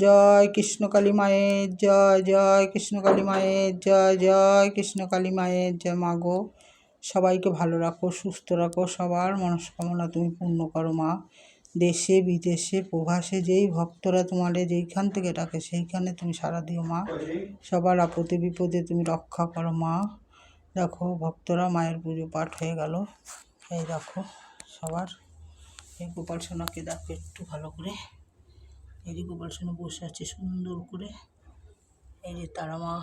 জয় কৃষ্ণকালী মায়ের জয়, জয় কৃষ্ণকালী মায়ের জয়, জয় কৃষ্ণকালী মায়ের জয়। মা গো, সবাইকে ভালো রাখো, সুস্থ রাখো, সবার মনস্কামনা তুমি পূর্ণ করো মা। দেশে বিদেশে প্রবাসে যেই ভক্তরা তোমাদের যেইখান থেকে ডাকে সেইখানে তুমি সাড়া দিও মা। সবার আপদে বিপদে তুমি রক্ষা করো মা। দেখো ভক্তরা মায়ের পুজো পাঠ হয়ে গেল। এই দেখো সবার, এই গোপাল সোনাকে দেখো একটু ভালো করে। এই যে গোপাল সোনা বসে আছে সুন্দর করে। এই যে তারা মা,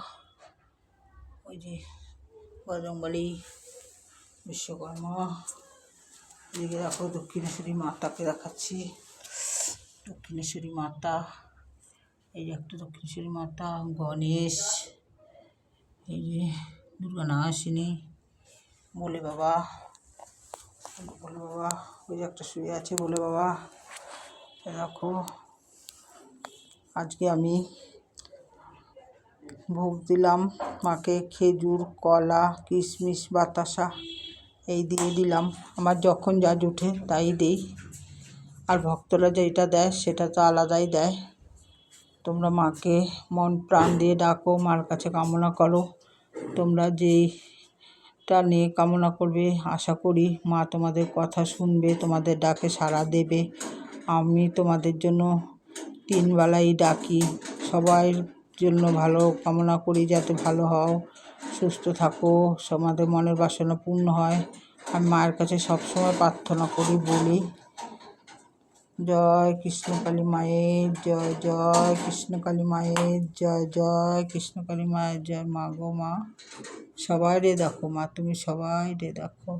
ওই যে বজরংবলী, বিশ্বকর্মা। এদিকে দেখো দক্ষিণেশ্বরী মাতাকে দেখাচ্ছি। দক্ষিণেশ্বরী মাতা, এই যে একটা দক্ষিণেশ্বরী মাতা, গণেশ, এই যে দুর্গা নাসিনী, বলে বাবা, বলে বাবা, ওই যে একটা শুয়ে আছে বলে বাবা। দেখো আজকে আমি ভোগ দিলাম মাকে, খেজুর, কলা, কিশমিশ, বাতাসা এই দিয়ে দিলাম। আমার যখন যা জুটে তাই দিই, আর ভক্তরা যেটা দেয় সেটা তো আলাদাই দেয়। তোমরা মাকে মন প্রাণ দিয়ে ডাকো, মার কাছে কামনা করো। তোমরা যেইটা নিয়ে কামনা করবে আশা করি মা তোমাদের কথা শুনবে, তোমাদের ডাকে সাড়া দেবে। আমি তোমাদের জন্য 3 বেলাই ডাকি, সবার জন্য ভালো কামনা করি, যাতে ভালো হও, সুস্থ থাকো, তোমাদের মনের বাসনা পূর্ণ হয়। আমি মায়ের কাছে সবসময় প্রার্থনা করি, বলি জয় কৃষ্ণকালী মায়ের জয়, জয় কৃষ্ণকালী মায়ের জয়, জয় কৃষ্ণকালী মায়ের জয়। মা গো মা, সবাই রে দেখো মা, তুমি সবাই রে দেখো।